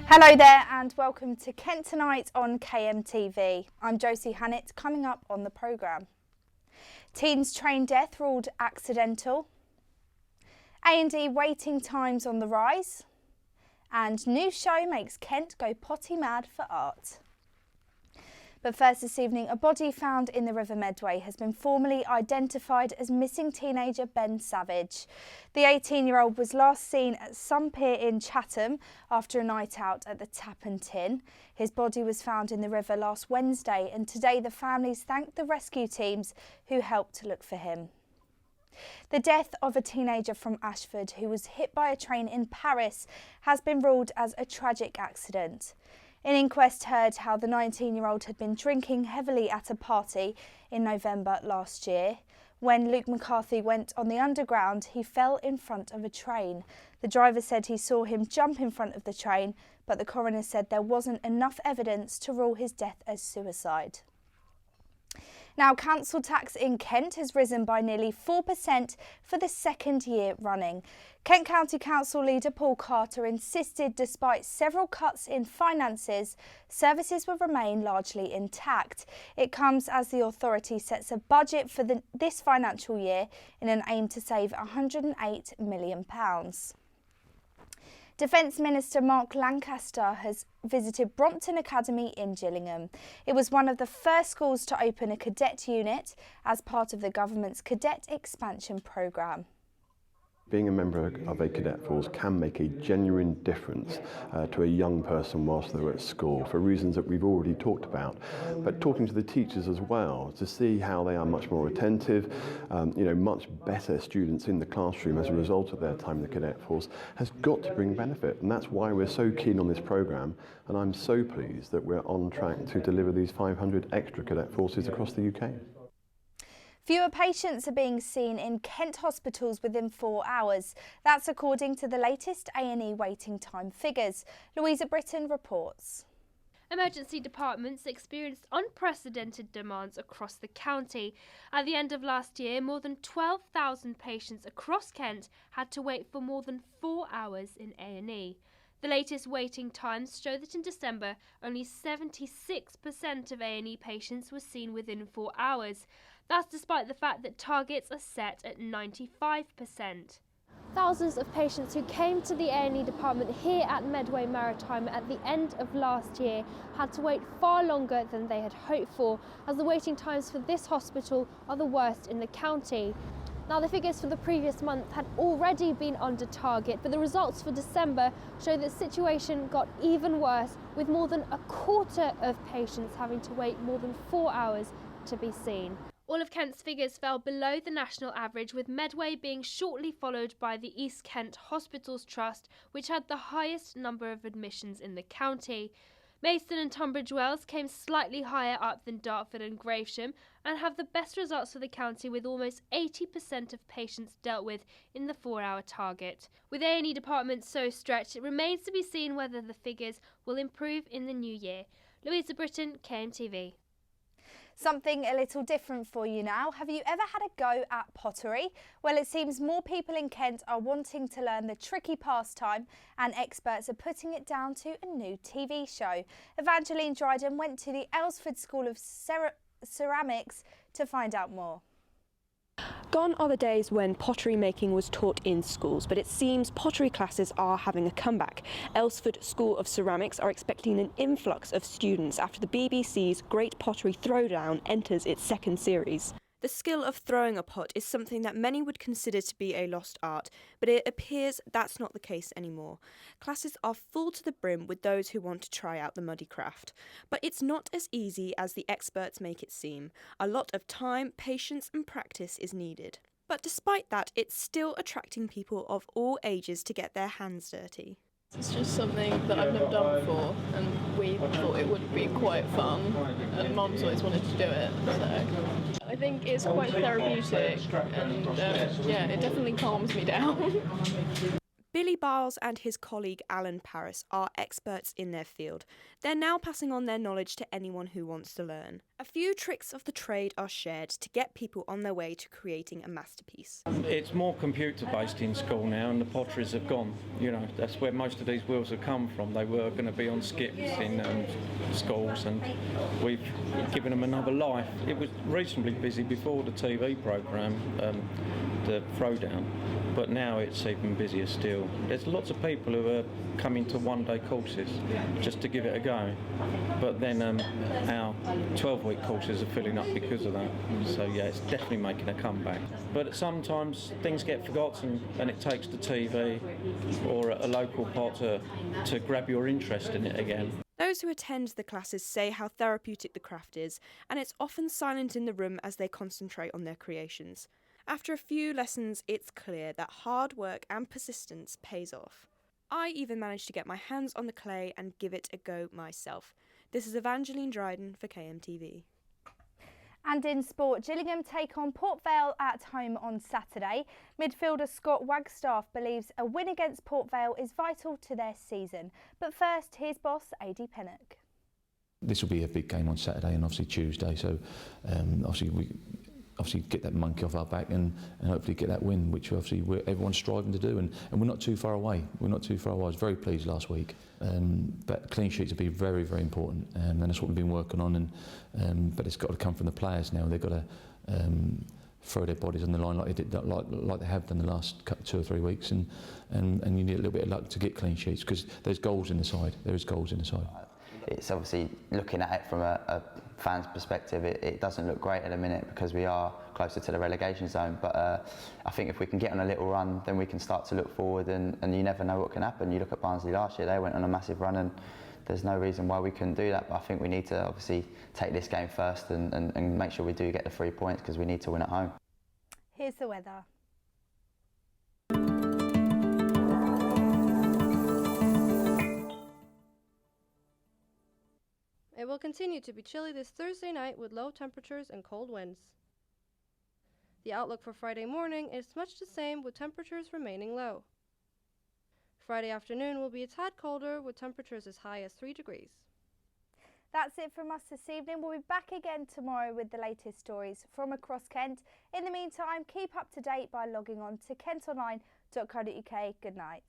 Hello there and welcome to Kent Tonight on KMTV. I'm Josie Hannett. Coming up on the programme. Teens train death ruled accidental. A&E waiting times on the rise. And new show makes Kent go potty mad for art. But first this evening, a body found in the River Medway has been formally identified as missing teenager Ben Savage. The 18-year-old was last seen at some pier in Chatham after a night out at the Tap and Tin. His body was found in the river last Wednesday, and today the families thanked the rescue teams who helped to look for him. The death of a teenager from Ashford who was hit by a train in Paris has been ruled as a tragic accident. An inquest heard how the 19-year-old had been drinking heavily at a party in November last year. When Luke McCarthy went on the underground, he fell in front of a train. The driver said he saw him jump in front of the train, but the coroner said there wasn't enough evidence to rule his death as suicide. Now, council tax in Kent has risen by nearly 4% for the second year running. Kent County Council leader Paul Carter insisted despite several cuts in finances, services will remain largely intact. It comes as the authority sets a budget for this financial year in an aim to save £108 million. Defence Minister Mark Lancaster has visited Brompton Academy in Gillingham. It was one of the first schools to open a cadet unit as part of the government's cadet expansion programme. Being a member of a cadet force can make a genuine difference to a young person whilst they're at school for reasons that we've already talked about. But talking to the teachers as well to see how they are much more attentive, much better students in the classroom as a result of their time in the cadet force has got to bring benefit. And that's why we're so keen on this programme. And I'm so pleased that we're on track to deliver these 500 extra cadet forces across the UK. Fewer patients are being seen in Kent hospitals within 4 hours. That's according to the latest A&E waiting time figures. Louisa Britton reports. Emergency departments experienced unprecedented demands across the county. At the end of last year, more than 12,000 patients across Kent had to wait for more than 4 hours in A&E. The latest waiting times show that in December, only 76% of A&E patients were seen within 4 hours. That's despite the fact that targets are set at 95%. Thousands of patients who came to the A&E department here at Medway Maritime at the end of last year had to wait far longer than they had hoped for, as the waiting times for this hospital are the worst in the county. Now, the figures for the previous month had already been under target, but the results for December show that the situation got even worse, with more than a quarter of patients having to wait more than 4 hours to be seen. All of Kent's figures fell below the national average, with Medway being shortly followed by the East Kent Hospitals Trust, which had the highest number of admissions in the county. Maidstone and Tunbridge Wells came slightly higher up than Dartford and Gravesham and have the best results for the county, with almost 80% of patients dealt with in the 4-hour target. With A&E departments so stretched, it remains to be seen whether the figures will improve in the new year. Louisa Britton, KMTV. Something a little different for you now. Have you ever had a go at pottery? Well, it seems more people in Kent are wanting to learn the tricky pastime, and experts are putting it down to a new TV show. Evangeline Dryden went to the Aylesford School of Ceramics to find out more. Gone are the days when pottery making was taught in schools, but it seems pottery classes are having a comeback. Aylesford School of Ceramics are expecting an influx of students after the BBC's Great Pottery Throwdown enters its second series. The skill of throwing a pot is something that many would consider to be a lost art, but it appears that's not the case anymore. Classes are full to the brim with those who want to try out the muddy craft. But it's not as easy as the experts make it seem. A lot of time, patience and practice is needed. But despite that, it's still attracting people of all ages to get their hands dirty. It's just something that I've never done before, and we thought it would be quite fun, and Mum's always wanted to do it, so I think it's quite therapeutic, and it definitely calms me down. Billy Biles and his colleague Alan Paris are experts in their field. They're now passing on their knowledge to anyone who wants to learn. A few tricks of the trade are shared to get people on their way to creating a masterpiece. It's more computer-based in school now, and the potteries have gone. You know, that's where most of these wheels have come from. They were going to be on skips in schools, and we've given them another life. It was reasonably busy before the TV programme, the Throwdown, but now it's even busier still. There's lots of people who are coming to one-day courses just to give it a go, but then our 12-week courses are filling up because of that. So yeah, it's definitely making a comeback. But sometimes things get forgotten and it takes the TV or a local pot to grab your interest in it again. Those who attend the classes say how therapeutic the craft is, and it's often silent in the room as they concentrate on their creations. After a few lessons, it's clear that hard work and persistence pays off. I even managed to get my hands on the clay and give it a go myself. This is Evangeline Dryden for KMTV. And in sport, Gillingham take on Port Vale at home on Saturday. Midfielder Scott Wagstaff believes a win against Port Vale is vital to their season. But first, here's boss AD Pennock. This will be a big game on Saturday and obviously Tuesday, so we get that monkey off our back and hopefully get that win, which obviously everyone's striving to do, and we're not too far away. I was very pleased last week, but clean sheets will be very, very important, and that's what we've been working on. But it's got to come from the players now. They've got to throw their bodies on the line like they did, like they have done the last 2 or 3 weeks, and you need a little bit of luck to get clean sheets because there's goals in the side. There is goals in the side. It's obviously, looking at it from a fan's perspective, it doesn't look great at the minute because we are closer to the relegation zone, but I think if we can get on a little run, then we can start to look forward, and you never know what can happen. You look at Barnsley last year, they went on a massive run, and there's no reason why we couldn't do that, but I think we need to obviously take this game first and make sure we do get the 3 points because we need to win at home. Here's the weather. It will continue to be chilly this Thursday night with low temperatures and cold winds. The outlook for Friday morning is much the same with temperatures remaining low. Friday afternoon will be a tad colder with temperatures as high as 3 degrees. That's it from us this evening. We'll be back again tomorrow with the latest stories from across Kent. In the meantime, keep up to date by logging on to kentonline.co.uk. Good night.